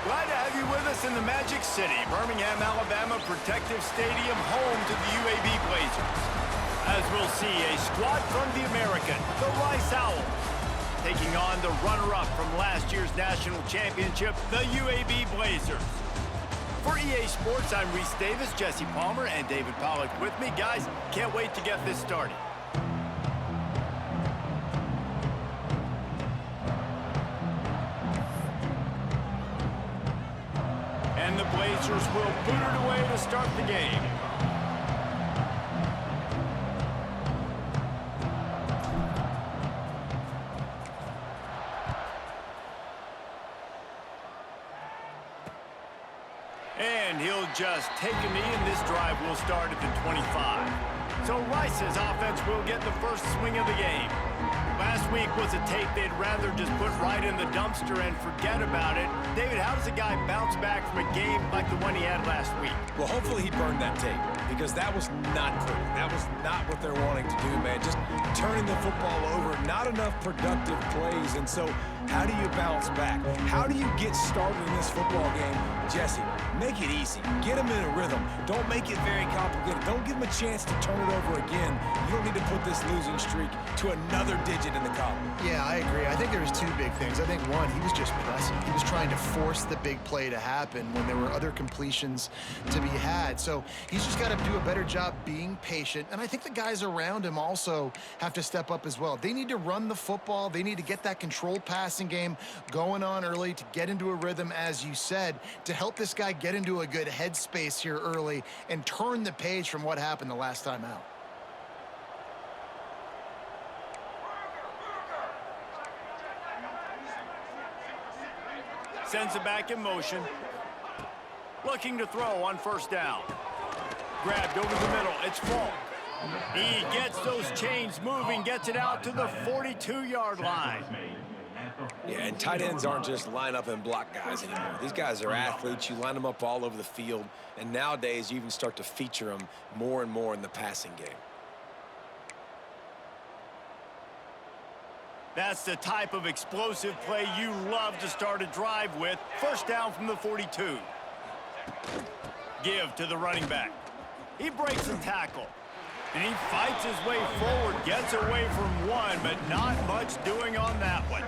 Glad to have you with us in the Magic City, Birmingham, Alabama Protective Stadium, home to the UAB Blazers. As we'll see, a squad from the American, the Rice Owls, taking on the runner-up from last year's national championship, the UAB Blazers. For EA Sports, I'm Reese Davis, Jesse Palmer, and David Pollack with me. Guys, can't wait to get this started. And the Blazers will boot it away to start the game. And he'll just take a knee, and this drive will start at the 25. So Rice's offense will get the first swing of the game. Last week was a tape they'd rather just put right in the dumpster and forget about it. David, how does a guy bounce back from a game like the one he had last week? Well, hopefully he burned that tape, because that was not pretty. That was not what they're wanting to do, man. Just turning the football over, not enough productive plays. And so how do you bounce back? How do you get started in this football game? Jesse, make it easy. Get him in a rhythm. Don't make it very complicated. Don't give him a chance to turn it over again. You don't need to put this losing streak to another digit in the column. Yeah, I agree. I think there was two big things. I think, one, he was just pressing. He was trying to force the big play to happen when there were other completions to be had. So he's just got to do a better job being patient. And I think the guys around him also have to step up as well. They need to run the football. They need to get that controlled passing game going on early to get into a rhythm, as you said, to help this guy get into a good headspace here early and turn the page from what happened the last time out. Sends it back in motion. Looking to throw on first down. Grabbed over the middle. It's Falk. He gets those chains moving, gets it out to the 42-yard line. Yeah, and tight ends aren't just line up and block guys anymore. These guys are athletes. You line them up all over the field. And nowadays, you even start to feature them more and more in the passing game. That's the type of explosive play you love to start a drive with. First down from the 42. Give to the running back. He breaks the tackle. And he fights his way forward, gets away from one, but not much doing on that one.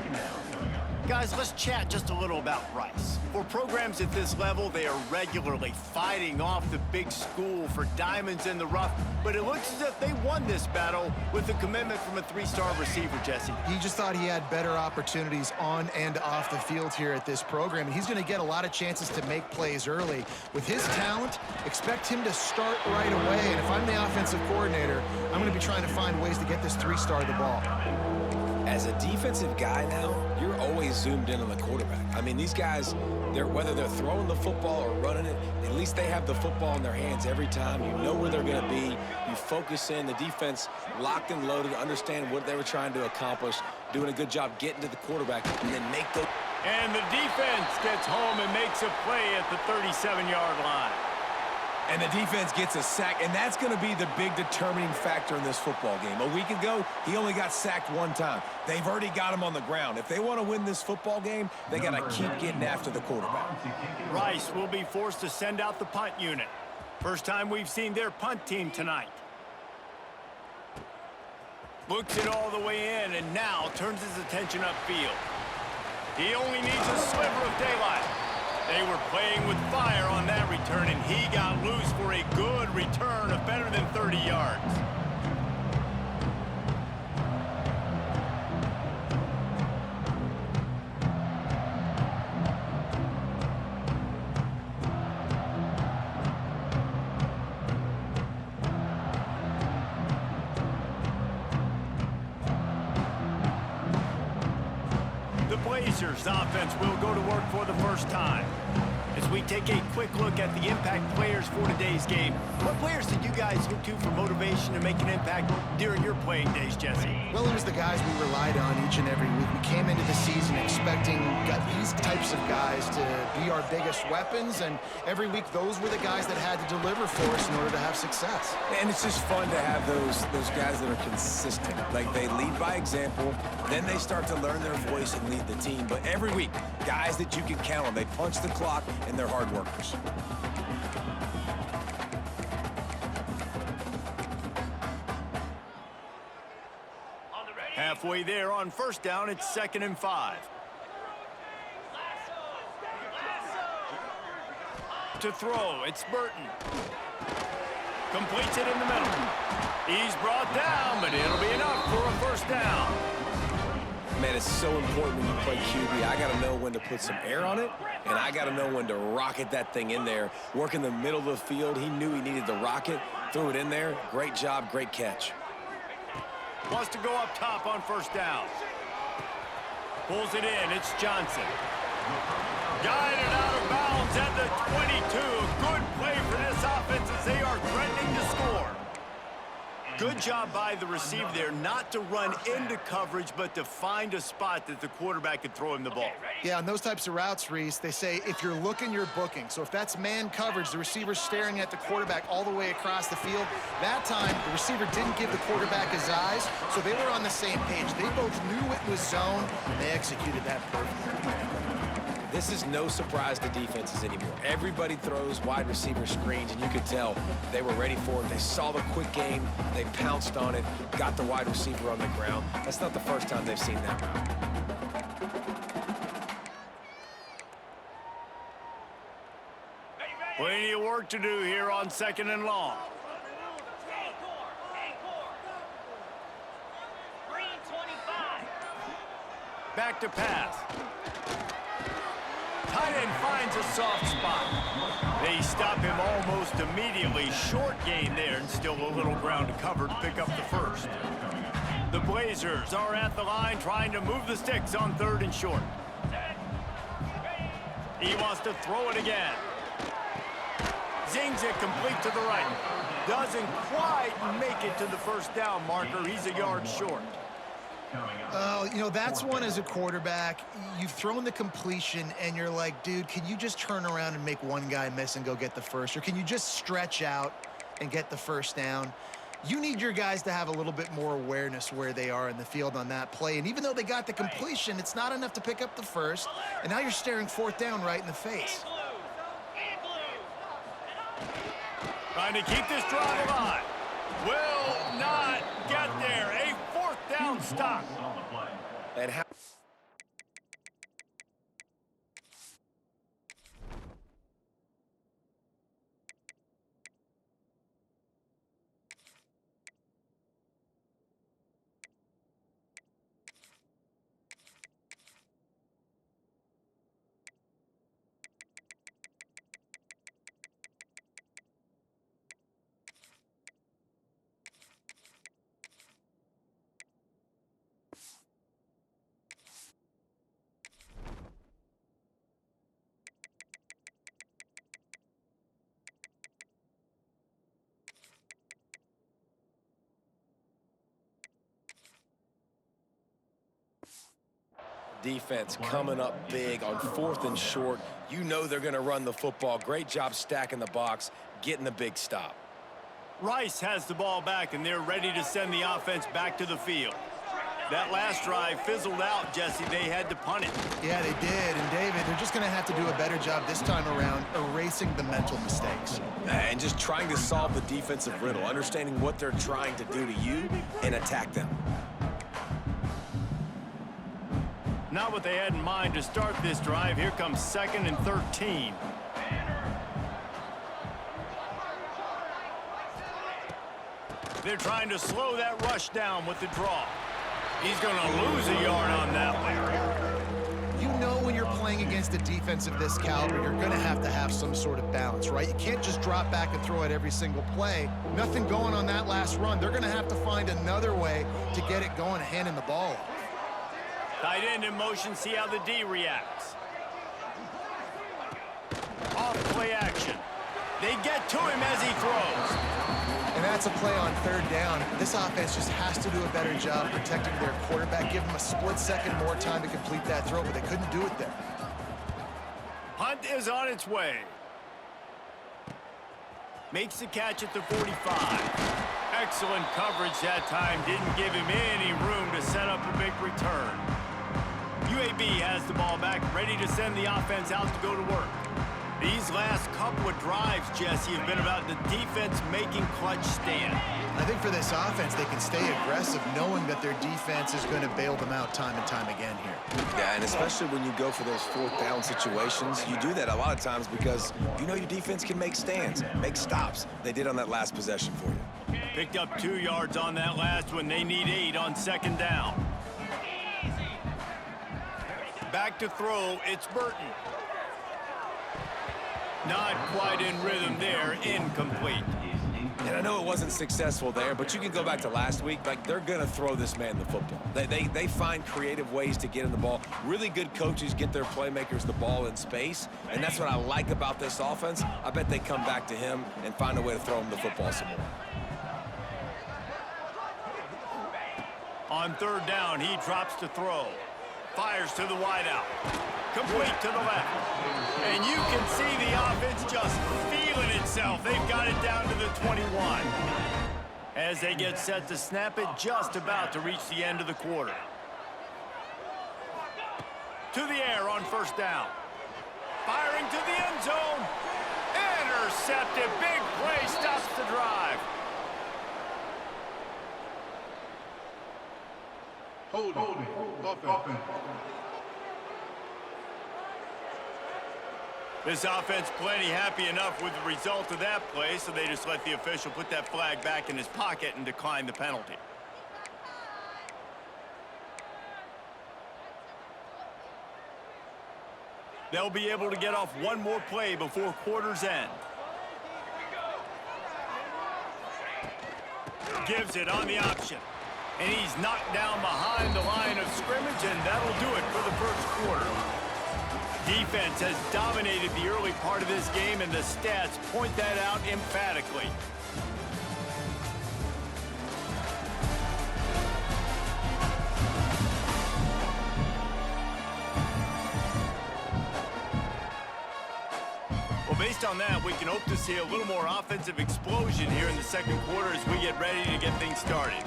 Guys, let's chat just a little about Rice. For programs at this level, they are regularly fighting off the big school for diamonds in the rough, but it looks as if they won this battle with the commitment from a three-star receiver, Jesse. He just thought he had better opportunities on and off the field here at this program, and he's going to get a lot of chances to make plays early. With his talent, expect him to start right away, and if I'm the offensive coordinator, I'm going to be trying to find ways to get this three-star the ball. As a defensive guy now, you're always zoomed in on the quarterback. I mean, these guys, whether they're throwing the football or running it, at least they have the football in their hands every time. You know where they're going to be. You focus in. The defense locked and loaded, understand what they were trying to accomplish, doing a good job getting to the quarterback, and then make the... And the defense gets home and makes a play at the 37-yard line. And the defense gets a sack, and that's going to be the big determining factor in this football game. A week ago, he only got sacked one time. They've already got him on the ground. If they want to win this football game, they got to keep getting after the quarterback. Rice will be forced to send out the punt unit. First time we've seen their punt team tonight. Looks it all the way in, and now turns his attention upfield. He only needs a sliver of daylight. They were playing with fire on that return, and he got loose for a good return of better than 30 yards. The Blazers offense will go to work for the first time. As we take a quick look at the impact players for today's game, what players did you guys look to for motivation to make an impact during your playing days, Jesse? Well, it was the guys we relied on each and every week. We came into the season expecting these types of guys to be our biggest weapons, and every week those were the guys that had to deliver for us in order to have success. And it's just fun to have those guys that are consistent. Like, they lead by example, then they start to learn their voice and lead the team. But every week, guys that you can count on, they punch the clock and they're hard workers. Halfway there on first down, it's 2nd and 5. To throw, it's Burton. Completes it in the middle. He's brought down, but it'll be enough for a first down. Man, it's so important when you play QB. I got to know when to put some air on it, and I got to know when to rocket that thing in there. Work in the middle of the field. He knew he needed to rocket, threw it in there. Great job, great catch. Wants to go up top on first down. Pulls it in. It's Johnson. Guided out of bounds at the 22. Good play for this offense as they are threatening to score. Good job by the receiver there not to run into coverage, but to find a spot that the quarterback could throw him the ball. Yeah, on those types of routes, Reese, they say if you're looking, you're booking. So if that's man coverage, the receiver's staring at the quarterback all the way across the field. That time, the receiver didn't give the quarterback his eyes, so they were on the same page. They both knew it was zone, and they executed that perfectly. This is no surprise to defenses anymore. Everybody throws wide receiver screens, and you could tell they were ready for it. They saw the quick game. They pounced on it, got the wide receiver on the ground. That's not the first time they've seen that route. Plenty of work to do here on 2nd and long. Back to pass. Tight end finds a soft spot. They stop him almost immediately. Short gain there, and still a little ground to cover to pick up the first. The Blazers are at the line trying to move the sticks on 3rd and short. He wants to throw it again. Zings it complete to the right. Doesn't quite make it to the first down marker. He's a yard short. Oh, you know, that's one as a quarterback. You've thrown the completion, and you're like, dude, can you just turn around and make one guy miss and go get the first? Or can you just stretch out and get the first down? You need your guys to have a little bit more awareness where they are in the field on that play. And even though they got the completion, it's not enough to pick up the first. And now you're staring 4th down right in the face. Trying to keep this drive alive. Will not get there. A 4th down stop. And how defense coming up big on 4th and short. You know they're going to run the football. Great job stacking the box, getting the big stop. Rice has the ball back, and they're ready to send the offense back to the field. That last drive fizzled out, Jesse. They had to punt it. Yeah, they did. And, David, they're just going to have to do a better job this time around erasing the mental mistakes. And just trying to solve the defensive riddle, understanding what they're trying to do to you and attack them. Not what they had in mind to start this drive. Here comes 2nd and 13. They're trying to slow that rush down with the draw. He's going to lose a yard on that one. You know when you're playing against a defense of this caliber, you're going to have some sort of balance, right? You can't just drop back and throw it every single play. Nothing going on that last run. They're going to have to find another way to get it going, handing the ball off. Tight end in motion, see how the D reacts. Off They get to him as he throws. And that's a play on third down. This offense just has to do a better job protecting their quarterback. Give him a split second more time to complete that throw, but they couldn't do it there. Hunt is on its way. Makes the catch at the 45. Excellent coverage that time. Didn't give him any room to set up a big return. UAB has the ball back, ready to send the offense out to go to work. These last couple of drives, Jesse, have been about the defense making clutch stand. I think for this offense, they can stay aggressive knowing that their defense is going to bail them out time and time again here. Yeah, and especially when you go for those fourth down situations, you do that a lot of times because you know your defense can make stands, make stops. They did on that last possession for you. Picked up 2 yards on that last one. They need 8 on second down. Back to throw, it's Burton. Not quite in rhythm there, incomplete. And I know it wasn't successful there, but you can go back to last week. Like, they're going to throw this man the football. They find creative ways to get him the ball. Really good coaches get their playmakers the ball in space, and that's what I like about this offense. I bet they come back to him and find a way to throw him the football some more. On third down, he drops to throw. Fires to the wideout. Complete to the left. And you can see the offense just feeling itself. They've got it down to the 21. As they get set to snap it, just about to reach the end of the quarter. To the air on first down. Firing to the end zone. Intercepted. Big play stops the drive. Hold it. Offense. This offense plenty happy enough with the result of that play, so they just let the official put that flag back in his pocket and decline the penalty. They'll be able to get off one more play before quarter's end. Gives it on the option. And he's knocked down behind the line of scrimmage, and that'll do it for the first quarter. Defense has dominated the early part of this game, and the stats point that out emphatically. Well, based on that, we can hope to see a little more offensive explosion here in the second quarter as we get ready to get things started.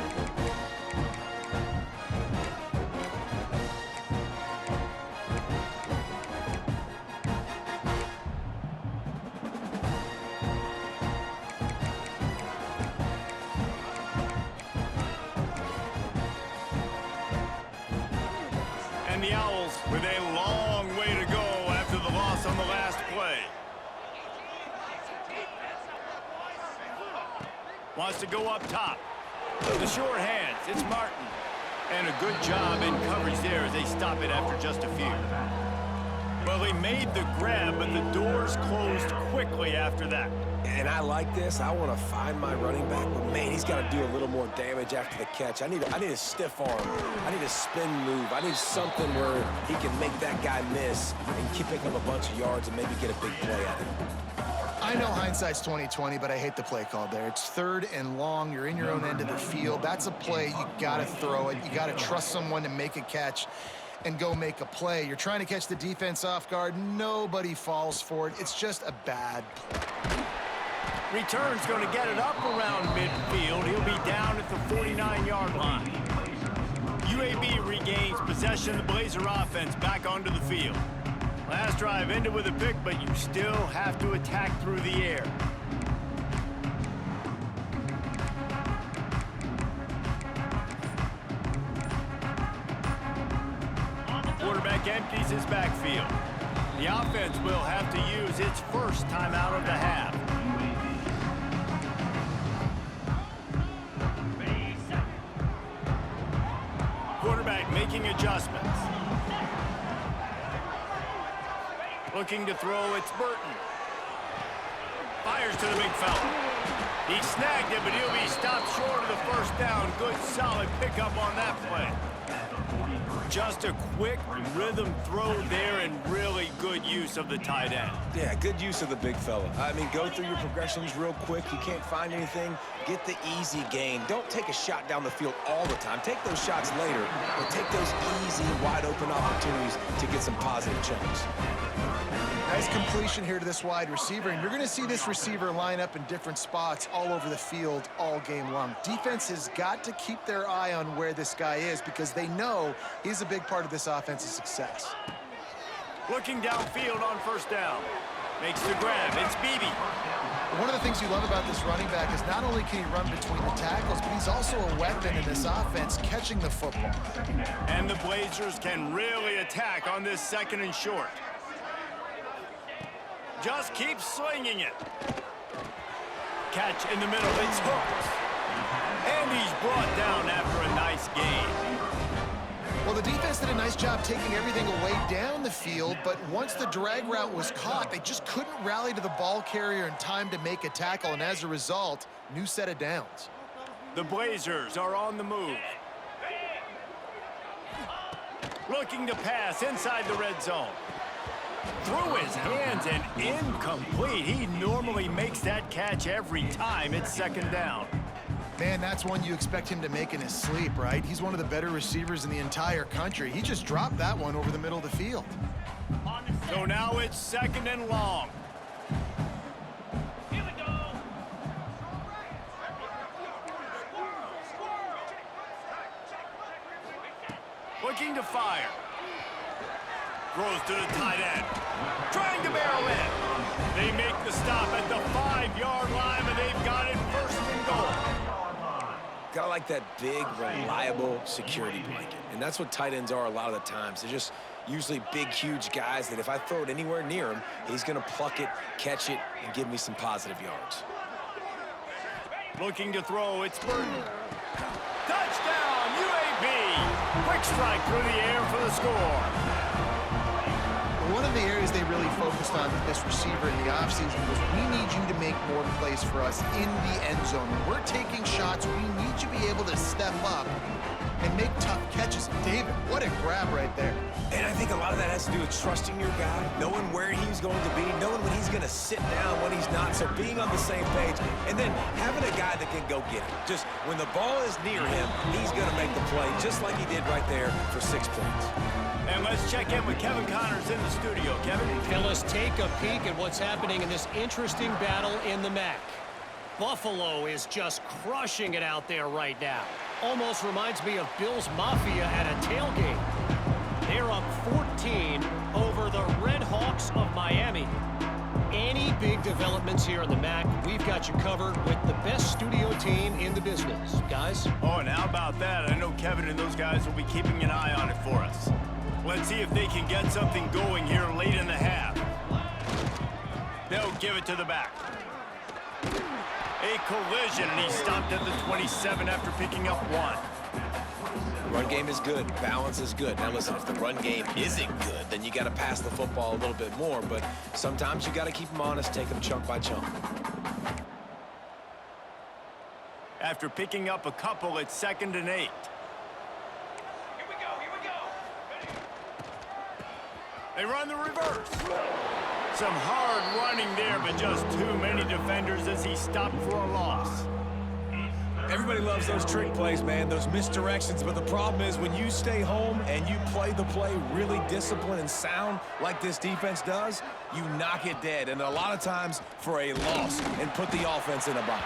And the Owls with a long way to go after the loss on the last play. Wants to go up top. The short hands, it's Martin. And a good job in coverage there as they stop it after just a few. Well, he made the grab, but the doors closed quickly after that. And I like this. I want to find my running back, but man, he's got to do a little more damage after the catch. I need a stiff arm. I need a spin move. I need something where he can make that guy miss and keep picking up a bunch of yards and maybe get a big play out of him. I know hindsight's 20/20, but I hate the play call there. It's third and long. You're in your own end of the field. That's a play. You got to throw it. You got to trust someone to make a catch and go make a play. You're trying to catch the defense off guard. Nobody falls for it. It's just a bad play. Return's going to get it up around midfield. He'll be down at the 49-yard line. UAB regains possession of the Blazer offense back onto the field. Last drive ended with a pick, but you still have to attack through the air. Quarterback empties his backfield. The offense will have to use its first timeout of the half. Quarterback making adjustments. Looking to throw, it's Burton. Fires to the big fella. He snagged it, but he'll be stopped short of the first down. Good, solid pickup on that play. Just a quick rhythm throw there and really good use of the tight end. Yeah, good use of the big fella. I mean, go through your progressions real quick. You can't find anything, get the easy gain. Don't take a shot down the field all the time. Take those shots later, but take those easy, wide-open opportunities to get some positive chunks. Nice completion here to this wide receiver, and you're going to see this receiver line up in different spots all over the field all game long. Defense has got to keep their eye on where this guy is because they know he's a big part of this offense's success. Looking downfield on first down. Makes the grab. It's Beebe. One of the things you love about this running back is not only can he run between the tackles, but he's also a weapon in this offense catching the football. And the Blazers can really attack on this 2nd and short. Just keep slinging it. Catch in the middle. It's hooked. And he's brought down after a nice gain. Well, the defense did a nice job taking everything away down the field, but once the drag route was caught, they just couldn't rally to the ball carrier in time to make a tackle, and as a result, new set of downs. The Blazers are on the move. Looking to pass inside the red zone. Through his hands and incomplete. He normally makes that catch every time. It's 2nd down. Man, that's one you expect him to make in his sleep, right? He's one of the better receivers in the entire country. He just dropped that one over the middle of the field. So now it's 2nd and long. Here we go. Looking to fire. Throws to the tight end. Trying to barrel in. They make the stop at the 5-yard line, and they've got it 1st and goal. Gotta like that big, reliable security blanket. And that's what tight ends are a lot of the times. They're just usually big, huge guys that if I throw it anywhere near him, he's gonna pluck it, catch it, and give me some positive yards. Looking to throw, it's Burton. Touchdown, UAB! Quick strike through the air for the score. One of the areas they really focused on with this receiver in the offseason was we need you to make more plays for us in the end zone. When we're taking shots, we need you to be able to step up and make tough catches. David, what a grab right there. And I think a lot of that has to do with trusting your guy, knowing where he's going to be, knowing when he's going to sit down, when he's not, so being on the same page, and then having a guy that can go get it. Just when the ball is near him, he's going to make the play, just like he did right there for 6 points. And let's check in with Kevin Connors in the studio. Kevin? Fellas, take a peek at what's happening in this interesting battle in the MAC. Buffalo is just crushing it out there right now. Almost reminds me of Bills Mafia at a tailgate. They're up 14 over the Red Hawks of Miami. Any big developments here in the MAC, we've got you covered with the best studio team in the business. Guys? Oh, and how about that? I know Kevin and those guys will be keeping an eye on it for us. Let's see if they can get something going here late in the half. They'll give it to the back. A collision, and he stopped at the 27 after picking up 1. Run game is good. Balance is good. Now listen, if the run game isn't good, then you got to pass the football a little bit more. But sometimes you got to keep them honest, take them chunk by chunk. After picking up a couple, it's 2nd and 8. They run the reverse. Some hard running there, but just too many defenders as he stopped for a loss. Everybody loves those trick plays, man, those misdirections, but the problem is when you stay home and you play the play really disciplined and sound like this defense does, you knock it dead, and a lot of times for a loss, and put the offense in a bind.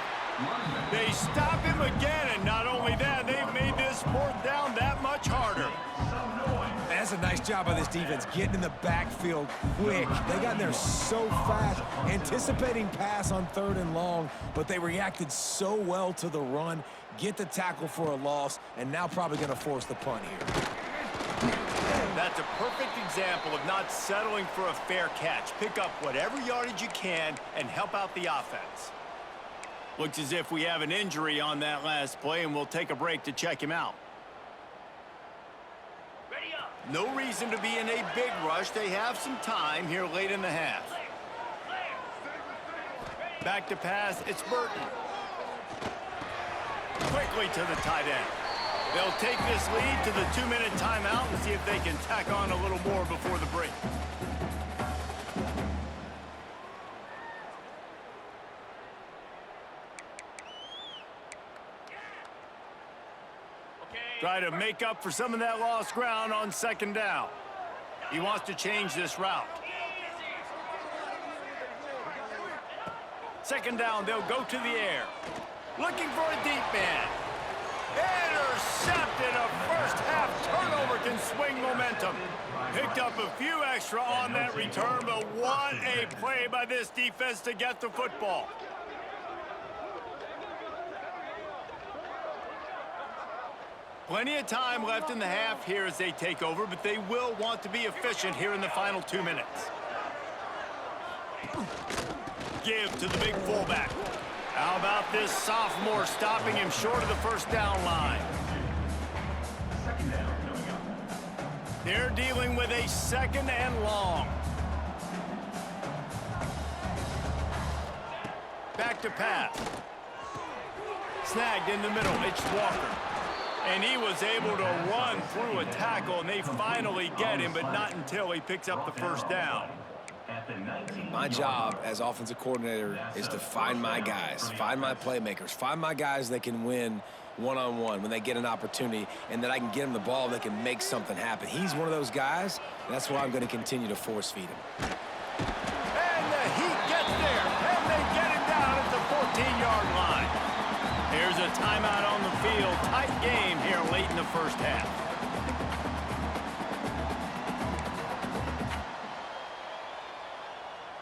They stop him again, and not only that, they've made this 4th down that much harder. That's a nice job by this defense, getting in the backfield quick. They got in there so fast, anticipating pass on 3rd and long, but they reacted so well to the run, get the tackle for a loss, and now probably going to force the punt here. That's a perfect example of not settling for a fair catch. Pick up whatever yardage you can and help out the offense. Looks as if we have an injury on that last play, and we'll take a break to check him out. No reason to be in a big rush. They have some time here late in the half. Back to pass, it's Burton. Quickly to the tight end. They'll take this lead to the 2-minute timeout and see if they can tack on a little more before the break. Try to make up for some of that lost ground on second down. He wants to change this route. Second down, they'll go to the air. Looking for a deep man. Intercepted. A first-half turnover can swing momentum. Picked up a few extra on that return, but what a play by this defense to get the football. Plenty of time left in the half here as they take over, but they will want to be efficient here in the final 2 minutes. Give to the big fullback. How about this sophomore stopping him short of the first down line? They're dealing with a second and long. Back to pass. Snagged in the middle. It's Walker. And he was able to run through a tackle, and they finally get him, but not until he picks up the first down. My job as offensive coordinator is to find my guys, find my playmakers, find my guys that can win one-on-one when they get an opportunity, and that I can get them the ball that can make something happen. He's one of those guys, and that's why I'm going to continue to force feed him. And the Heat gets there, and they get him down at the 14-yard line. There's a timeout on the field. Tight game here late in the first half.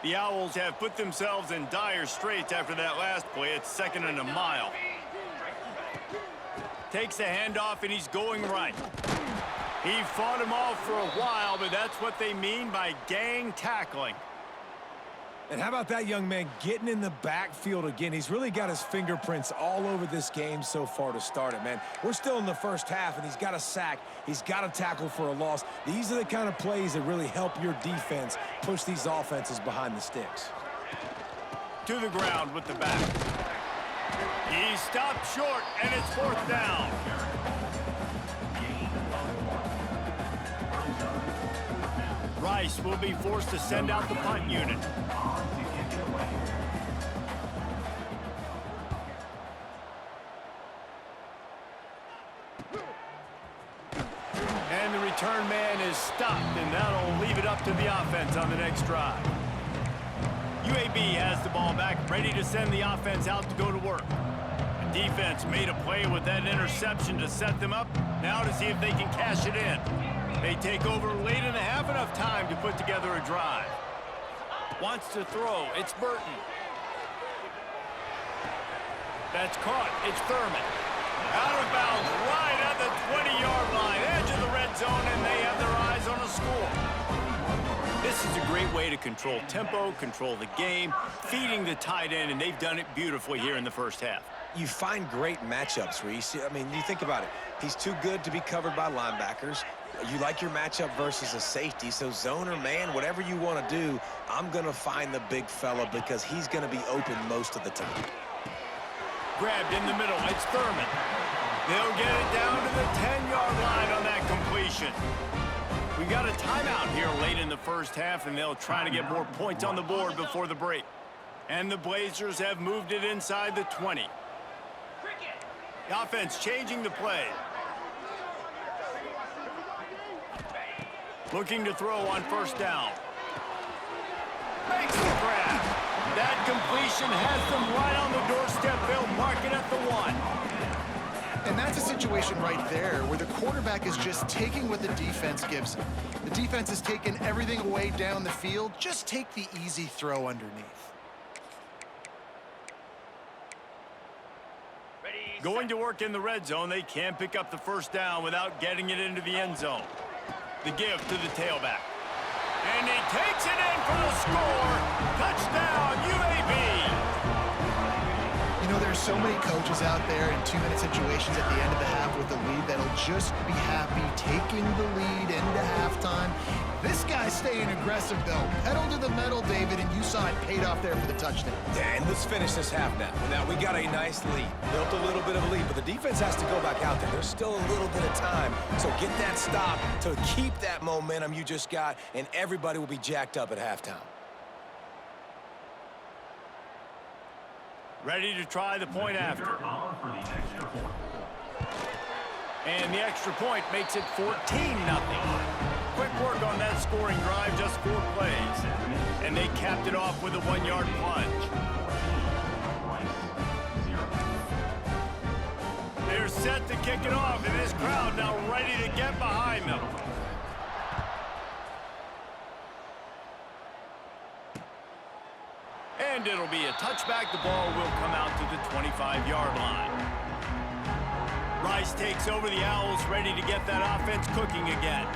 The Owls have put themselves in dire straits after that last play. It's 2nd and a mile. Takes the handoff, and he's going right. He fought him off for a while, but that's what they mean by gang tackling. And how about that young man getting in the backfield again? He's really got his fingerprints all over this game so far to start it, man. We're still in the first half, and he's got a sack. He's got a tackle for a loss. These are the kind of plays that really help your defense push these offenses behind the sticks. To the ground with the back. He stopped short, and it's 4th down. Rice will be forced to send out the punt unit. And the return man is stopped, and that'll leave it up to the offense on the next drive. UAB has the ball back, ready to send the offense out to go to work. The defense made a play with that interception to set them up. Now to see if they can cash it in. They take over late in the half, enough time to put together a drive. Wants to throw. It's Burton. That's caught. It's Thurman. Out of bounds right at the 20-yard line. Edge of the red zone, and they have their eyes on a score. This is a great way to control tempo, control the game, feeding the tight end, and they've done it beautifully here in the first half. You find great matchups, Reese. I mean, you think about it. He's too good to be covered by linebackers. You like your matchup versus a safety, so zone or man, whatever you want to do, I'm going to find the big fella because he's going to be open most of the time. Grabbed in the middle. It's Thurman. They'll get it down to the 10-yard line on that completion. We got a timeout here late in the first half, and they'll try to get more points on the board before the break. And the Blazers have moved it inside the 20. The offense changing the play. Looking to throw on first down. Makes the grab. That completion has them right on the doorstep. They'll mark it at the 1. And that's a situation right there where the quarterback is just taking what the defense gives him. The defense is taking everything away down the field. Just take the easy throw underneath. Going to work in the red zone, they can't pick up the first down without getting it into the end zone. The give to the tailback. And he takes it in for the score. Touchdown, UAB. You know, there's so many coaches out there in 2-minute situations at the end of the half with a lead that'll just be happy taking the lead into halftime. This guy's staying aggressive, though. Pedal to the metal, David, and you saw it paid off there for the touchdown. Yeah, and let's finish this half now. Now, we got a nice lead. Built a little bit of a lead, but the defense has to go back out there. There's still a little bit of time. So get that stop to keep that momentum you just got, and everybody will be jacked up at halftime. Ready to try the point after. And the extra point makes it 14-0. Quick work on that scoring drive, just 4 plays. And they capped it off with a 1-yard plunge. They're set to kick it off, and this crowd now ready to get behind them. And it'll be a touchback. The ball will come out to the 25-yard line. Rice takes over the Owls, ready to get that offense cooking again.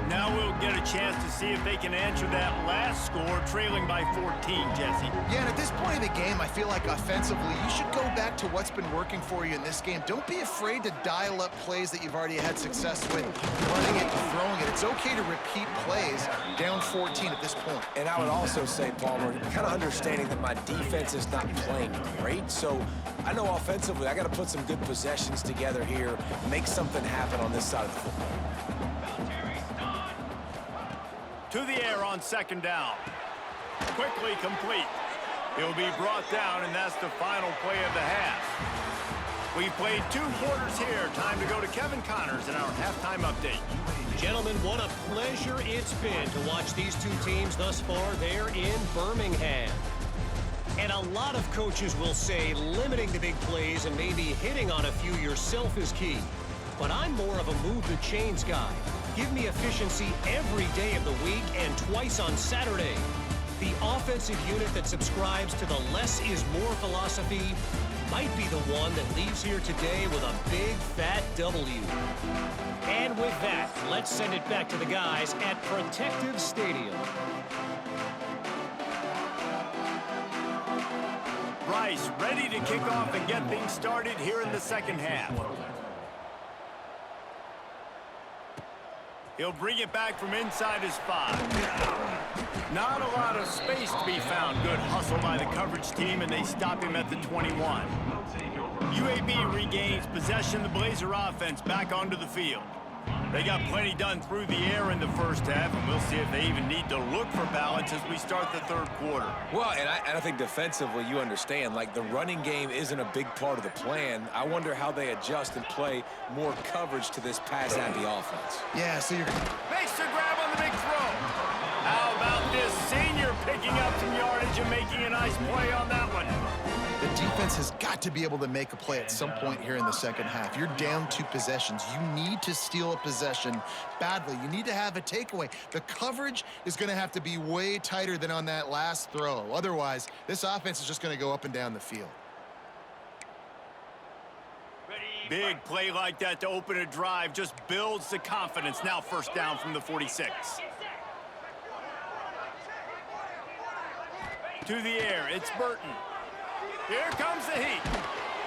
Now we'll get a chance to see if they can answer that last score, trailing by 14, Jesse. Yeah, and at this point of the game, I feel like offensively, you should go back to what's been working for you in this game. Don't be afraid to dial up plays that you've already had success with, running it and throwing it. It's okay to repeat plays down 14 at this point. And I would also say, Palmer, kind of understanding that my defense is not playing great, so I know offensively I got to put some good possessions together here, make something happen on this side of the football. To the air on 2nd down. Quickly complete. He'll be brought down, and that's the final play of the half. We've played 2 quarters here. Time to go to Kevin Connors in our halftime update. Gentlemen, what a pleasure it's been to watch these 2 teams thus far there in Birmingham. And a lot of coaches will say limiting the big plays and maybe hitting on a few yourself is key. But I'm more of a move the chains guy. Give me efficiency every day of the week and twice on Saturday. The offensive unit that subscribes to the less is more philosophy might be the one that leaves here today with a big fat W. And with that, let's send it back to the guys at Protective Stadium. Rice ready to kick off and get things started here in the 2nd half. He'll bring it back from inside his 5. Not a lot of space to be found. Good hustle by the coverage team, and they stop him at the 21. UAB regains possession. The Blazer offense back onto the field. They got plenty done through the air in the first half, and we'll see if they even need to look for balance as we start the 3rd quarter. Well, and I think defensively, you understand, like the running game isn't a big part of the plan. I wonder how they adjust and play more coverage to this pass-happy offense. Yeah, so you're... Makes the grab on the big throw. How about this senior picking up some yardage and making a nice play on that one? The defense has got to be able to make a play at some point here in the 2nd half. You're down 2 possessions. You need to steal a possession badly. You need to have a takeaway. The coverage is going to have to be way tighter than on that last throw. Otherwise, this offense is just going to go up and down the field. Big play like that to open a drive just builds the confidence. Now 1st down from the 46. To the air, it's Burton. Here comes the heat.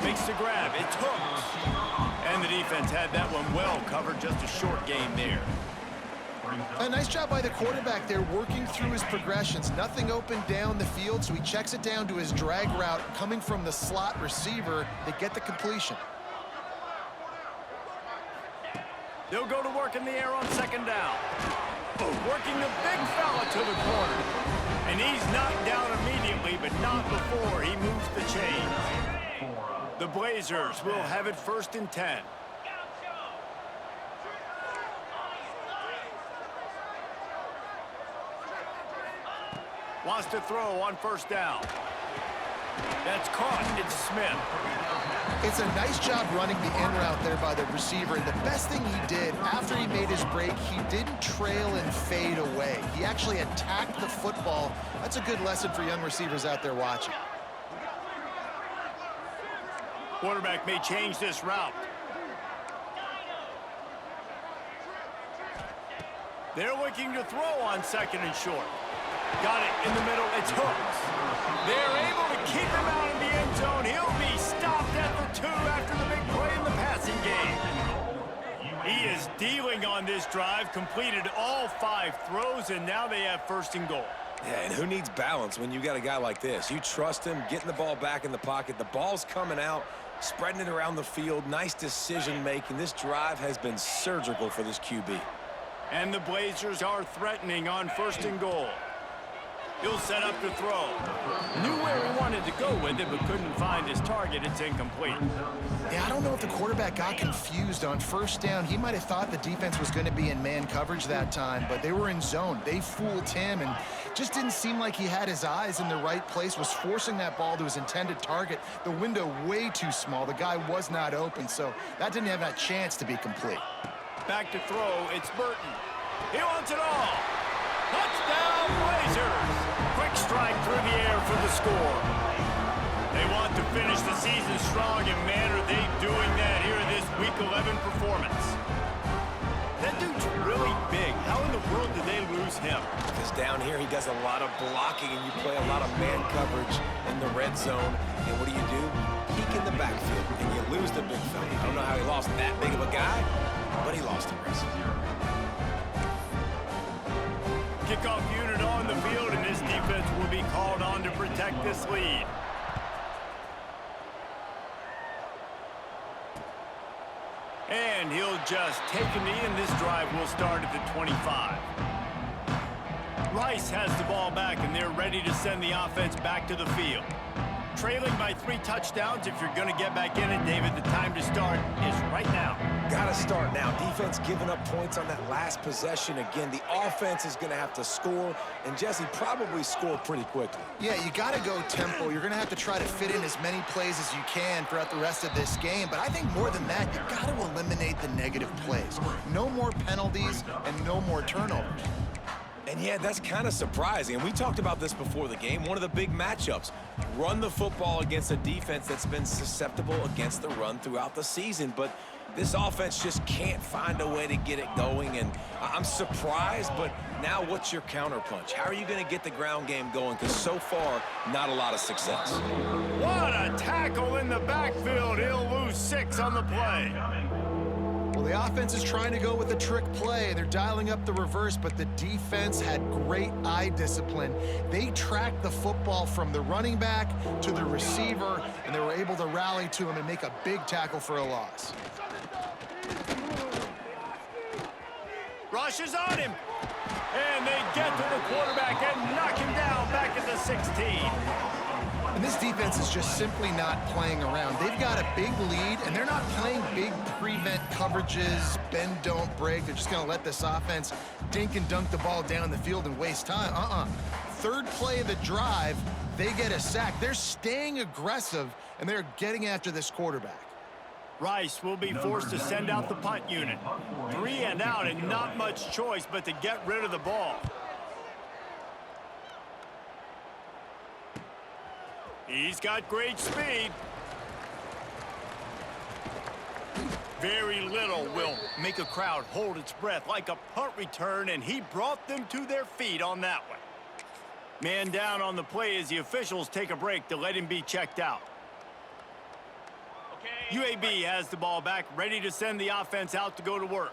Makes the grab. It's hooked. And the defense had that one well covered. Just a short game there. A nice job by the quarterback there, working through his progressions. Nothing open down the field, so he checks it down to his drag route coming from the slot receiver to get the completion. They'll go to work in the air on 2nd down. Working the big fella to the corner. And he's knocked down immediately, but not before he moves the chains. The Blazers will have it 1st and 10. Wants to throw on 1st down. That's caught. It's Smith. It's a nice job running the in route there by the receiver. And the best thing he did after he made his break, he didn't trail and fade away. He actually attacked the football. That's a good lesson for young receivers out there watching. Quarterback may change this route. They're looking to throw on 2nd and short. Got it in the middle. It's hooked. They're able to keep him out in the end zone. He'll be stopped UAB is dealing on this drive, completed all 5 throws, and now they have 1st and goal. Yeah, and who needs balance when you got a guy like this? You trust him, getting the ball back in the pocket. The ball's coming out, spreading it around the field. Nice decision-making. This drive has been surgical for this QB. And the Blazers are threatening on 1st and goal. He'll set up to throw. Knew where he wanted to go with it, but couldn't find his target. It's incomplete. Yeah, I don't know if the quarterback got confused on 1st down. He might have thought the defense was going to be in man coverage that time, but they were in zone. They fooled him and just didn't seem like he had his eyes in the right place, was forcing that ball to his intended target. The window way too small. The guy was not open, so that didn't have that chance to be complete. Back to throw, it's Burton. He wants it all. Touchdown, Blazers! Quick strike through the air for the score. They want to finish the season strong, and man, are they doing that here in this Week 11 performance. That dude's really big. How in the world did they lose him? Because down here he does a lot of blocking, and you play a lot of man coverage in the red zone. And what do? Peek in the backfield, and you lose the big fella. I don't know how he lost that big of a guy, but he lost the rest. Kickoff unit on the field, and this defense will be called on to protect this lead. And he'll just take a knee, and this drive will start at the 25. Rice has the ball back, and they're ready to send the offense back to the field. Trailing by 3 touchdowns. If you're going to get back in it, David, the time to start is right now. Gotta start now. Defense giving up points on that last possession. Again, the offense is going to have to score, and Jesse probably score pretty quickly. Yeah, you got to go tempo. You're going to have to try to fit in as many plays as you can throughout the rest of this game. But I think more than that, you got to eliminate the negative plays. No more penalties and no more turnovers. And yeah, that's kind of surprising. And we talked about this before the game. One of the big matchups. Run the football against a defense that's been susceptible against the run throughout the season. But this offense just can't find a way to get it going. And I'm surprised, but now what's your counterpunch? How are you going to get the ground game going? Because so far, not a lot of success. What a tackle in the backfield. He'll lose 6 on the play. Well, the offense is trying to go with a trick play, and they're dialing up the reverse, but the defense had great eye discipline. They tracked the football from the running back to the receiver, and they were able to rally to him and make a big tackle for a loss. Rush is on him. And they get to the quarterback and knock him down back at the 16. And this defense is just simply not playing around. They've got a big lead, and they're not playing big prevent coverages, bend, don't break. They're just going to let this offense dink and dunk the ball down the field and waste time. Third play of the drive, they get a sack. They're staying aggressive, and they're getting after this quarterback. Rice will be forced to send out the punt unit. 3 and out, and not much choice but to get rid of the ball. He's got great speed. Very little will make a crowd hold its breath like a punt return, and he brought them to their feet on that one. Man down on the play as the officials take a break to let him be checked out. UAB has the ball back, ready to send the offense out to go to work.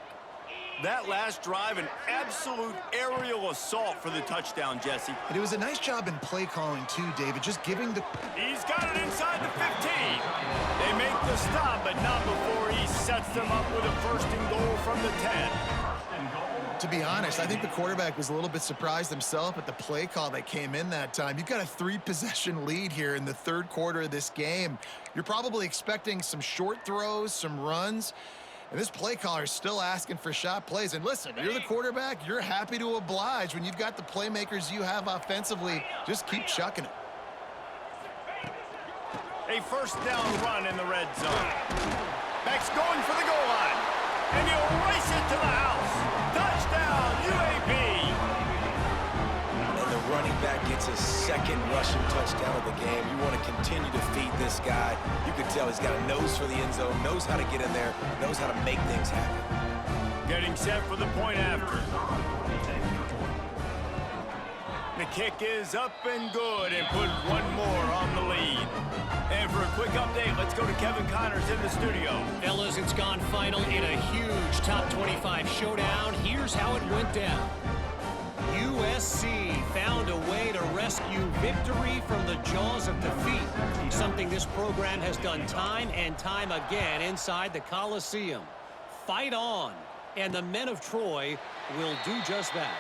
That last drive, an absolute aerial assault for the touchdown, Jesse. And it was a nice job in play calling, too, David, just giving the... He's got it inside the 15. They make the stop, but not before he sets them up with a 1st and goal from the 10. To be honest, I think the quarterback was a little bit surprised himself at the play call that came in that time. You've got a 3-possession lead here in the 3rd quarter of this game. You're probably expecting some short throws, some runs. And this play caller is still asking for shot plays. And listen, you're the quarterback. You're happy to oblige when you've got the playmakers you have offensively. Just keep chucking it. A 1st down run in the red zone. Beck's going for the goal line. And he'll race it to the house. Touchdown, UAB. And the running back gets his 2nd rushing touchdown of the game. You want to continue to feed this guy. You can tell he's got a nose for the end zone, knows how to get in there, knows how to make things happen. Getting set for the point after. The kick is up and good, and put one more on the lead. And for a quick update, let's go to Kevin Connors in the studio. Fellas, it's gone final in a huge top 25 showdown. Here's how it went down. USC found a way to rescue victory from the jaws of defeat, something this program has done time and time again inside the Coliseum. Fight on, and the men of Troy will do just that.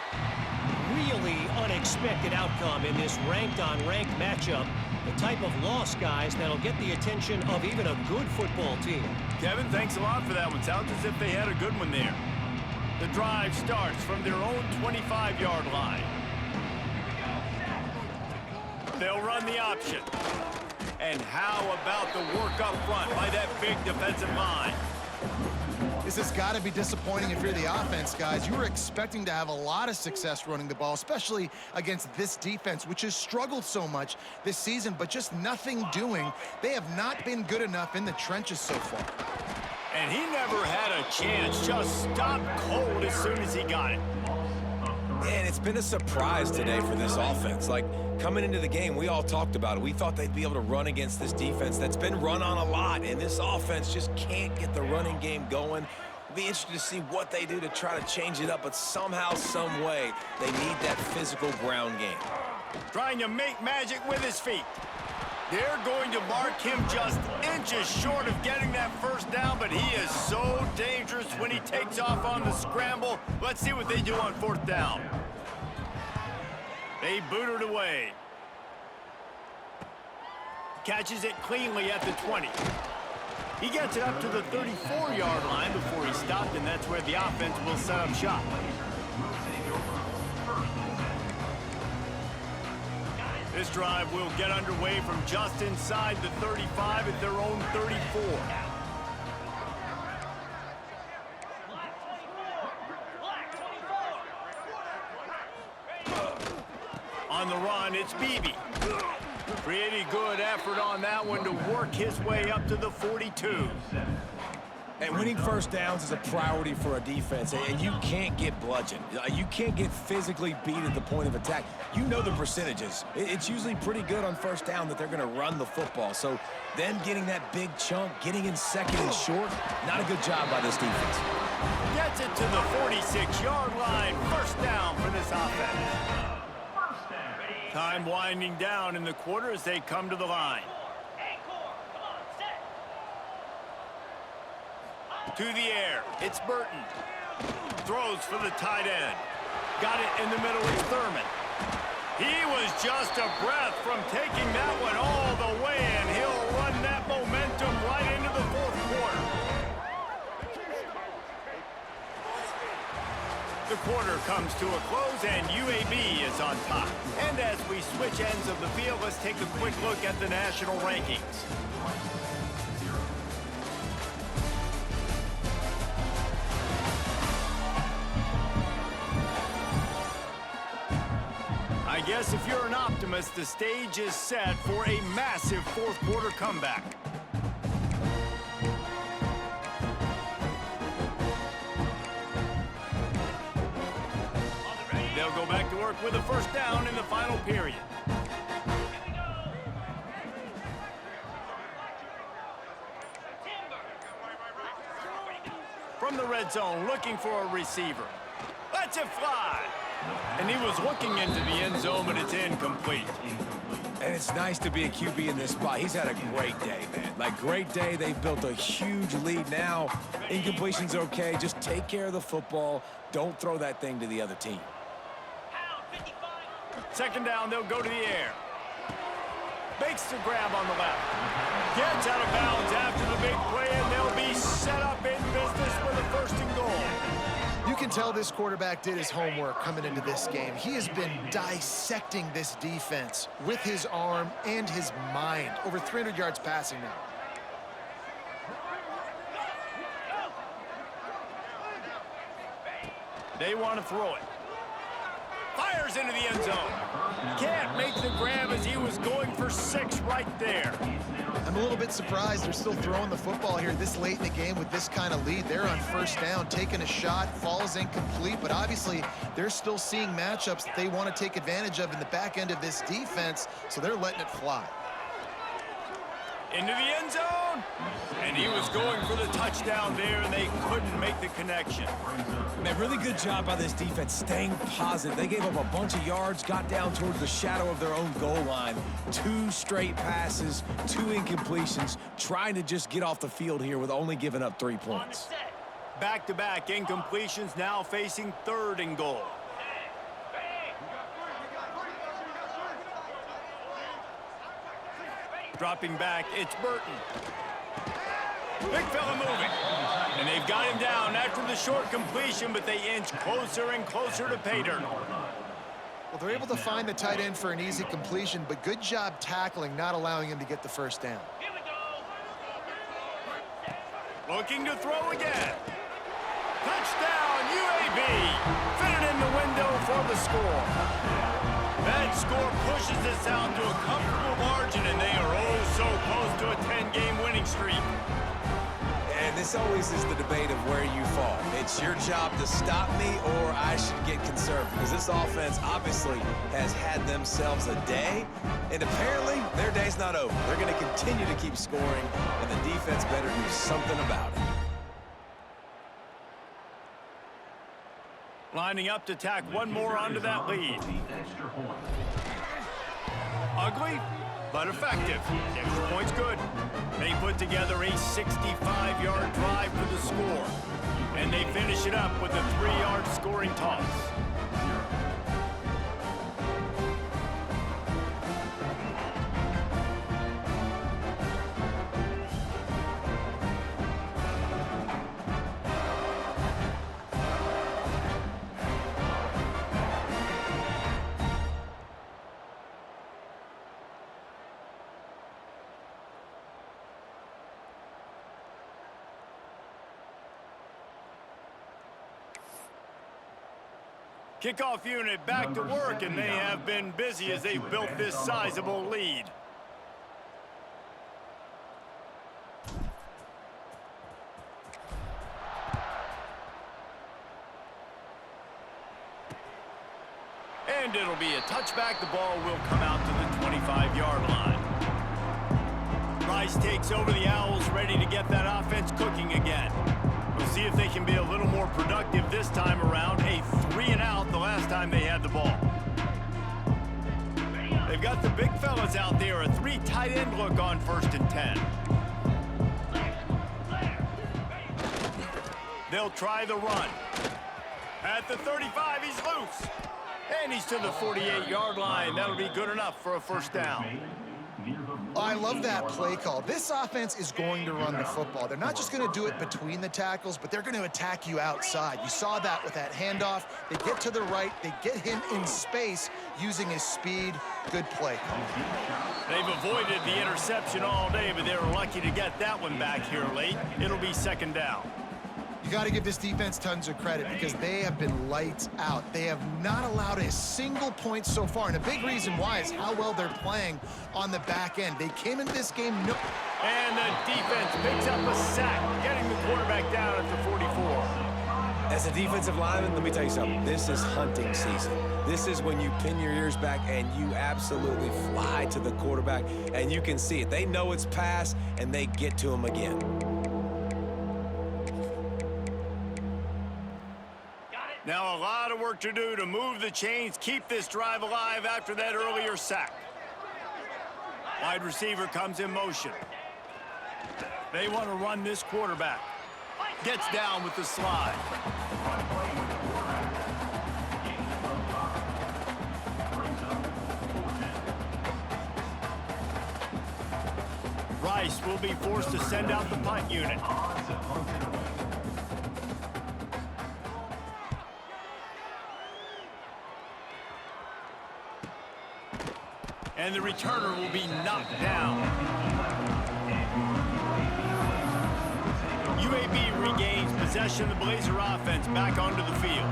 Really unexpected outcome in this ranked-on-ranked matchup. The type of loss, guys, that'll get the attention of even a good football team. Kevin, thanks a lot for that one. Sounds as if they had a good one there. The drive starts from their own 25-yard line. They'll run the option. And how about the work up front by that big defensive line? This has got to be disappointing if you're the offense, guys. You were expecting to have a lot of success running the ball, especially against this defense, which has struggled so much this season, but just nothing doing. They have not been good enough in the trenches so far. And he never had a chance, just stopped cold as soon as he got it. And it's been a surprise today for this offense. Like, coming into the game, we all talked about it. We thought they'd be able to run against this defense that's been run on a lot, and this offense just can't get the running game going. It'll be interesting to see what they do to try to change it up, but somehow, some way, they need that physical ground game. Trying to make magic with his feet. They're going to mark him just inches short of getting that first down, but he is so dangerous when he takes off on the scramble. Let's see what they do on fourth down. They boot it away. Catches it cleanly at the 20. He gets it up to the 34-yard line before he stopped, and that's where the offense will set up shop. This drive will get underway from just inside the 35 at their own 34. On the run, it's Beebe. Pretty good effort on that one to work his way up to the 42. And winning first downs is a priority for a defense, and you can't get bludgeoned. You can't get physically beat at the point of attack. You know the percentages. It's usually pretty good on first down that they're going to run the football. So them getting that big chunk, getting in second and short, not a good job by this defense. Gets it to the 46-yard line. First down for this offense. Time winding down in the quarter as they come to the line. To the air, it's Burton. Throws for the tight end. Got it in the middle, it's Thurman. He was just a breath from taking that one all the way, and he'll run that momentum right into the fourth quarter. The quarter comes to a close, and UAB is on top. And as we switch ends of the field, let's take a quick look at the national rankings. I guess if you're an optimist, the stage is set for a massive fourth quarter comeback. They'll go back to work with a first down in the final period. From the red zone, looking for a receiver. Lets it fly. And he was looking into the end zone, but it's incomplete. And it's nice to be a QB in this spot. He's had a great day, man. Like, great day. They've built a huge lead now. Incompletion's okay. Just take care of the football. Don't throw that thing to the other team. Second down, they'll go to the air. Makes the grab on the left. Gets out of bounds after the big play, and they'll be set up in business with a first and goal. You can tell this quarterback did his homework coming into this game. He has been dissecting this defense with his arm and his mind. Over 300 yards passing now. They want to throw it. Fires into the end zone. Can't make the grab as he was going for 6 right there. I'm a little bit surprised they're still throwing the football here this late in the game with this kind of lead. They're on first down, taking a shot, falls incomplete, but obviously they're still seeing matchups that they want to take advantage of in the back end of this defense, so they're letting it fly. Into the end zone. And he was going for the touchdown there, and they couldn't make the connection. Man, really good job by this defense staying positive. They gave up a bunch of yards, got down towards the shadow of their own goal line. 2 straight passes, 2 incompletions, trying to just get off the field here with only giving up 3 points. Back-to-back incompletions, now facing 3rd and goal. Dropping back, it's Burton. Big fella moving. And they've got him down after the short completion, but they inch closer and closer to pay dirt. Well, they're able to find the tight end for an easy completion, but good job tackling, not allowing him to get the first down. Looking to throw again. Touchdown, UAB. Fit it in the window for the score. That score pushes this out to a comfortable margin, and they are oh so close to a 10-game winning streak. And this always is the debate of where you fall. It's your job to stop me, or I should get conserved, because this offense obviously has had themselves a day, and apparently their day's not over. They're going to continue to keep scoring, and the defense better do something about it. Lining up to tack one more onto that lead. Ugly, but effective. Extra point's good. They put together a 65-yard drive for the score. And they finish it up with a 3-yard scoring toss. Kickoff unit back to work, and they have been busy as they've built this sizable lead. And it'll be a touchback. The ball will come out to the 25-yard line. Rice takes over the Owls, ready to get that offense cooking again. We'll see if they can be a little more productive this time around. A 3-and-out the last time they had the ball. They've got the big fellas out there. A 3 tight end look on 1st and 10. They'll try the run. At the 35, he's loose. And he's to the 48-yard line. That'll be good enough for a 1st down. I love that play call. This offense is going to run the football. They're not just going to do it between the tackles, but they're going to attack you outside. You saw that with that handoff. They get to the right. They get him in space using his speed. Good play call. They've avoided the interception all day, but they were lucky to get that one back here late. It'll be 2nd down. You got to give this defense tons of credit because they have been lights out. They have not allowed a single point so far, and a big reason why is how well they're playing on the back end. They came into this game and the defense picks up a sack, getting the quarterback down at the 44. As a defensive lineman, let me tell you something. This is hunting season. This is when you pin your ears back and you absolutely fly to the quarterback, and you can see it. They know it's pass, and they get to him again. Now a lot of work to do to move the chains, keep this drive alive after that earlier sack. Wide receiver comes in motion. They want to run this quarterback. Gets down with the slide. Rice will be forced to send out the punt unit. And the returner will be knocked down. UAB regains possession of the Blazer offense back onto the field.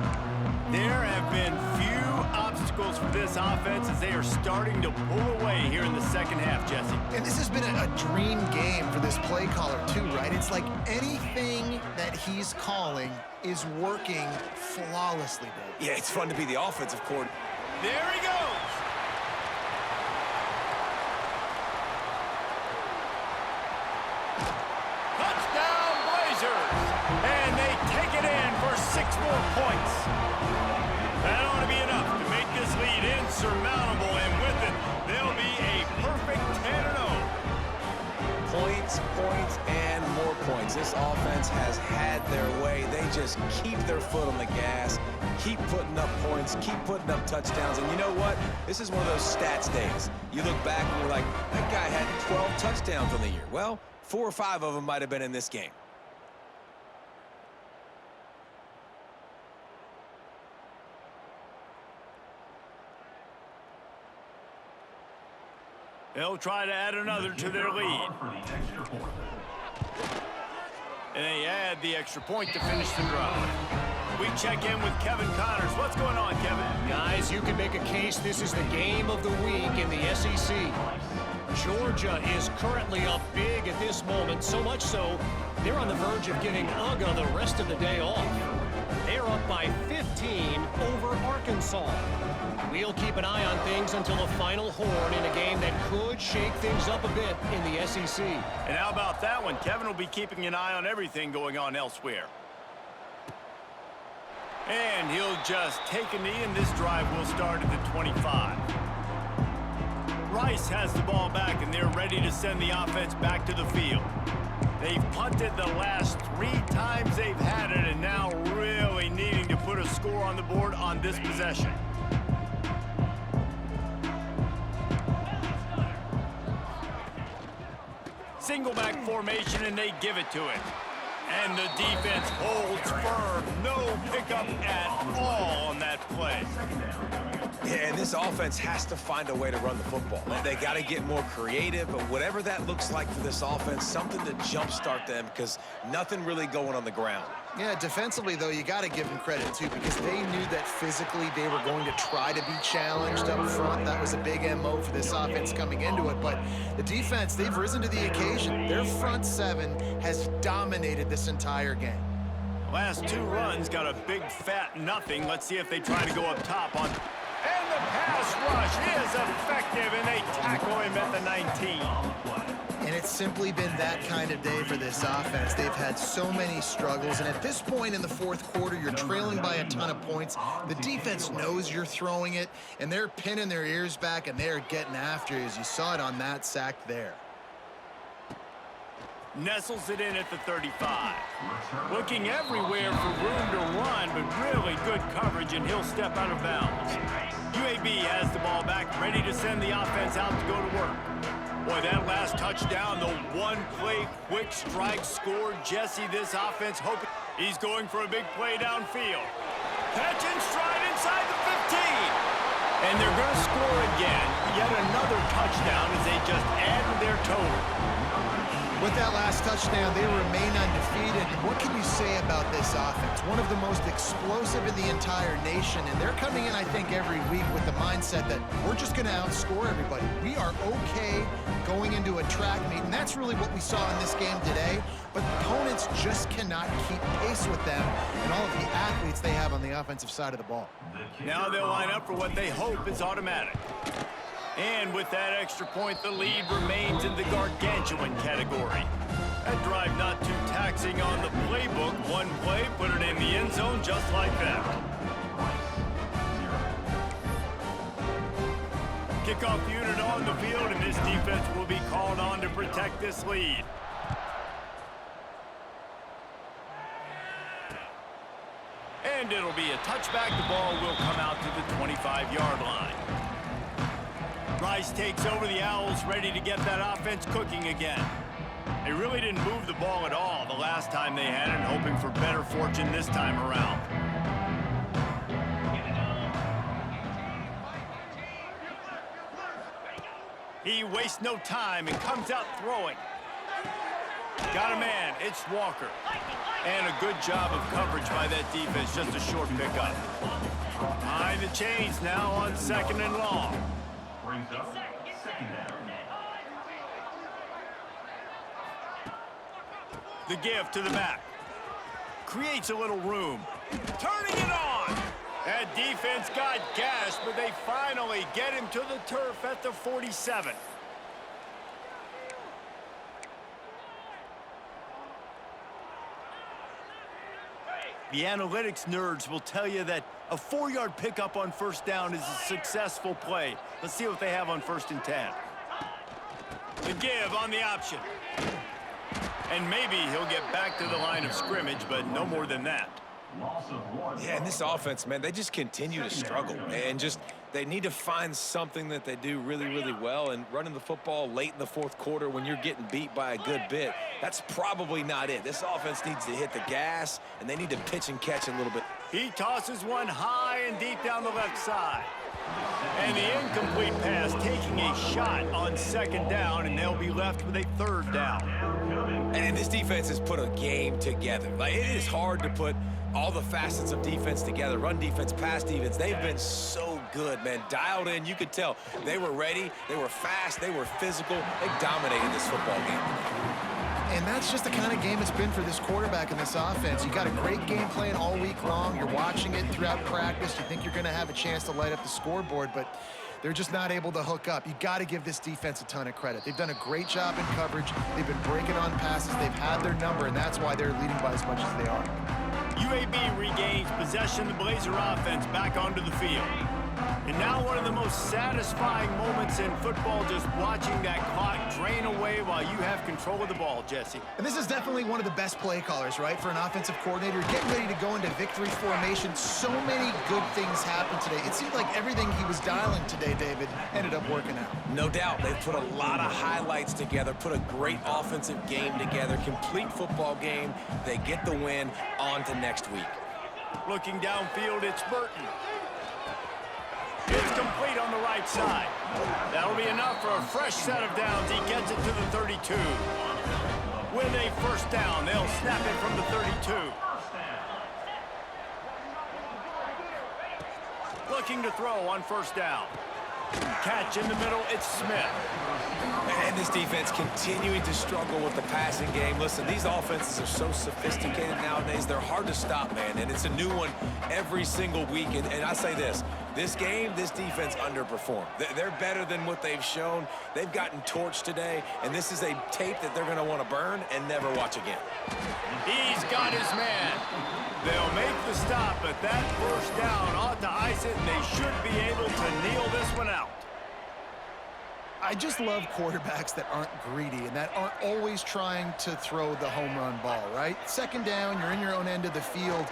There have been few obstacles for this offense as they are starting to pull away here in the 2nd half, Jesse. And this has been a dream game for this play caller too, right? It's like anything that he's calling is working flawlessly, Dave. Yeah, it's fun to be the offensive coordinator. There he goes. points. That ought to be enough to make this lead insurmountable, and with it, they'll be a perfect 10-0. Points, points, and more points. This offense has had their way. They just keep their foot on the gas, keep putting up points, keep putting up touchdowns. And you know what? This is one of those stats days. You look back and you're like, that guy had 12 touchdowns on the year. Well, 4 or 5 of them might have been in this game. They'll try to add another to their lead. And they add the extra point to finish the drive. We check in with Kevin Connors. What's going on, Kevin? Guys, you can make a case this is the game of the week in the SEC. Georgia is currently up big at this moment, so much so they're on the verge of giving UGA the rest of the day off. They're up by 15 over Arkansas. We'll keep an eye on things until the final horn in a game that could shake things up a bit in the SEC. And how about that one? Kevin will be keeping an eye on everything going on elsewhere. And he'll just take a knee, and this drive will start at the 25. Rice has the ball back, and they're ready to send the offense back to the field. They've punted the last 3 times they've had it, and now really needing to put a score on the board on this possession. Single back formation, and they give it to it. And the defense holds firm. No pickup at all on that play. Yeah, and this offense has to find a way to run the football. They got to get more creative, but whatever that looks like for this offense, something to jumpstart them, because nothing really going on the ground. Yeah, defensively, though, you got to give them credit, too, because they knew that physically they were going to try to be challenged up front. That was a big MO for this offense coming into it. But the defense, they've risen to the occasion. Their front 7 has dominated this entire game. Last 2 runs got a big fat nothing. Let's see if they try to go up top on. And the pass rush is effective, and they tackle him at the 19. And it's simply been that kind of day for this offense. They've had so many struggles, and at this point in the 4th quarter, you're trailing by a ton of points. The defense knows you're throwing it, and they're pinning their ears back, and they're getting after you, as you saw it on that sack there. Nestles it in at the 35. Looking everywhere for room to run, but really good coverage, and he'll step out of bounds. UAB has the ball back, ready to send the offense out to go to work. Boy, that last touchdown, the one-play quick strike scored. Jesse, this offense hoping he's going for a big play downfield. Catch and stride inside the 15. And they're going to score again. Yet another touchdown as they just add to their total. With that last touchdown, they remain undefeated. What can you say about this offense? One of the most explosive in the entire nation, and they're coming in, I think, every week with the mindset that we're just going to outscore everybody. We are okay going into a track meet, and that's really what we saw in this game today. But opponents just cannot keep pace with them and all of the athletes they have on the offensive side of the ball. Now they'll line up for what they hope is automatic. And with that extra point, the lead remains in the gargantuan category. That drive not too taxing on the playbook. One play, put it in the end zone just like that. Kickoff unit on the field, and this defense will be called on to protect this lead. And it'll be a touchback. The ball will come out to the 25-yard line. Rice takes over the Owls, ready to get that offense cooking again. They really didn't move the ball at all the last time they had it, hoping for better fortune this time around. He wastes no time and comes out throwing. Got a man, it's Walker. And a good job of coverage by that defense, just a short pickup. Behind the chains now on 2nd and long. Brings up second down. The give to the back. Creates a little room. Turning it on. That defense got gashed, but they finally get him to the turf at the 47. The analytics nerds will tell you that a 4-yard pickup on first down is a successful play. Let's see what they have on 1st and 10. The give on the option. And maybe he'll get back to the line of scrimmage, but no more than that. Yeah, and this offense, man, they just continue to struggle. And just they need to find something that they do really, really well. And running the football late in the 4th quarter when you're getting beat by a good bit, that's probably not it. This offense needs to hit the gas, and they need to pitch and catch a little bit. He tosses one high and deep down the left side. And the incomplete pass taking a shot on 2nd down, and they'll be left with a 3rd down. And this defense has put a game together. Like, it is hard to put all the facets of defense together. Run defense, pass defense. They've been so good, man. Dialed in. You could tell they were ready. They were fast. They were physical. They dominated this football game. And that's just the kind of game it's been for this quarterback in this offense. You got a great game plan all week long. You're watching it throughout practice. You think you're going to have a chance to light up the scoreboard, but they're just not able to hook up. You got to give this defense a ton of credit. They've done a great job in coverage. They've been breaking on passes. They've had their number, and that's why they're leading by as much as they are. UAB regains possession of the Blazer offense back onto the field. And now one of the most satisfying moments in football, just watching that clock drain away while you have control of the ball, Jesse. And this is definitely one of the best play callers, right, for an offensive coordinator. Getting ready to go into victory formation. So many good things happened today. It seemed like everything he was dialing today, David, ended up working out. No doubt. They've put a lot of highlights together, put a great offensive game together, complete football game. They get the win. On to next week. Looking downfield, it's Burton. It's complete on the right side. That'll be enough for a fresh set of downs. He gets it to the 32. With a 1st down, they'll snap it from the 32. Looking to throw on 1st down. Catch in the middle, it's Smith. And this defense continuing to struggle with the passing game. Listen, these offenses are so sophisticated nowadays. They're hard to stop, man, and it's a new one every single week. And I say this game, this defense underperformed. They're better than what they've shown. They've gotten torched today, and this is a tape that they're going to want to burn and never watch again. He's got his man. They'll make the stop, but that 1st down ought to ice it, and they should be able to kneel this one out. I just love quarterbacks that aren't greedy and that aren't always trying to throw the home run ball, right? 2nd down, you're in your own end of the field.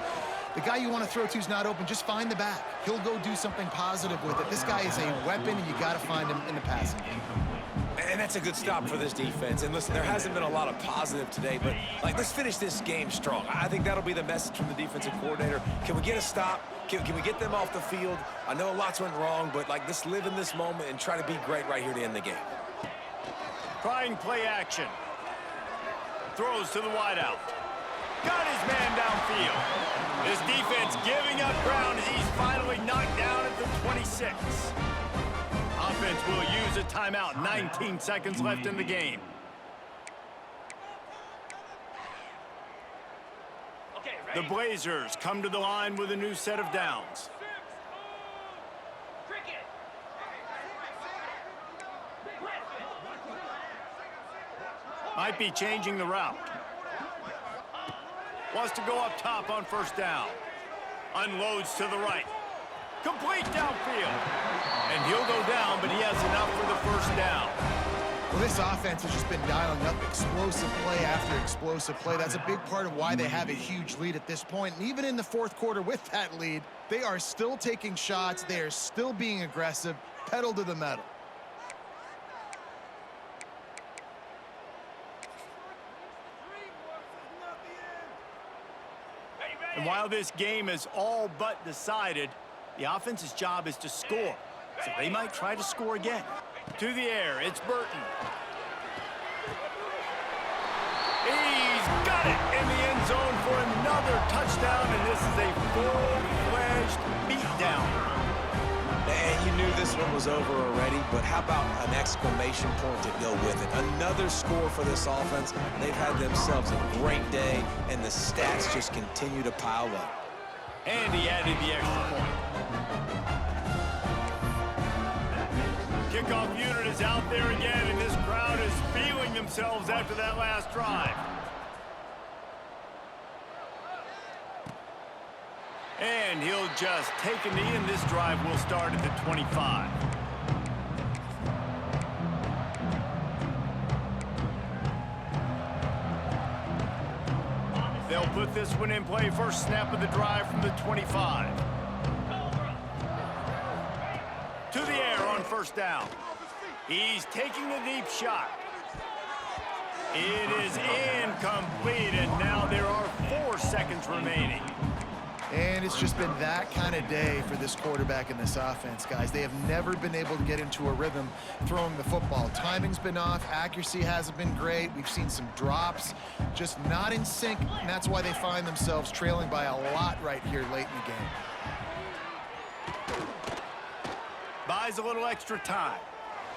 The guy you want to throw to is not open. Just find the back. He'll go do something positive with it. This guy is a weapon, and you got to find him in the passing game. And that's a good stop for this defense. And listen, there hasn't been a lot of positive today, but let's finish this game strong. I think that'll be the message from the defensive coordinator. Can we get a stop? Can we get them off the field? I know lots went wrong, but let's live in this moment and try to be great right here to end the game. Trying play action. Throws to the wideout. Got his man downfield. This defense giving up ground as he's finally knocked down at the 26. Offense will use a timeout. 19 seconds left in the game. The Blazers come to the line with a new set of downs. Might be changing the route. Wants to go up top on 1st down. Unloads to the right. Complete downfield. And he'll go down, but he has enough for the 1st down. Well, this offense has just been dialing up explosive play after explosive play. That's a big part of why they have a huge lead at this point. And even in the 4th quarter with that lead, they are still taking shots. They are still being aggressive, pedal to the metal. And while this game is all but decided, the offense's job is to score. So they might try to score again. To the air, it's Burton. He's got it in the end zone for another touchdown, and this is a full-fledged beatdown. And you knew this one was over already, but how about an exclamation point to go with it? Another score for this offense. They've had themselves a great day, and the stats just continue to pile up. And he added the extra point. Kickoff unit is out there again, and this crowd is feeling themselves after that last drive. And he'll just take a knee, and this drive will start at the 25. They'll put this one in play. First snap of the drive from the 25. To the air on first down. He's taking the deep shot. It is incomplete, and now there are 4 seconds remaining. And it's just been that kind of day for this quarterback in this offense, guys. They have never been able to get into a rhythm throwing the football. Timing's been off. Accuracy hasn't been great. We've seen some drops, just not in sync, and that's why they find themselves trailing by a lot right here late in the game. Buys a little extra time,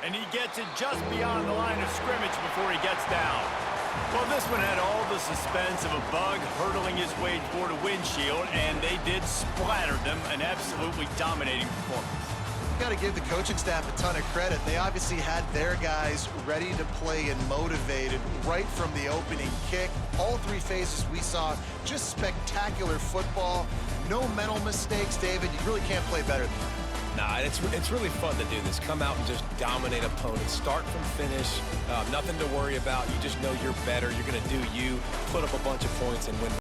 and he gets it just beyond the line of scrimmage before he gets down. Well, this one had all the suspense of a bug hurtling his way toward a windshield, and they did splatter them, an absolutely dominating performance. You've got to give the coaching staff a ton of credit. They obviously had their guys ready to play and motivated right from the opening kick. All 3 phases we saw, just spectacular football. No mental mistakes, David. You really can't play better than that. Nah, it's really fun to do this. Come out and just dominate opponents. Start from finish. Nothing to worry about. You just know you're better. You're going to do you, put up a bunch of points, and win.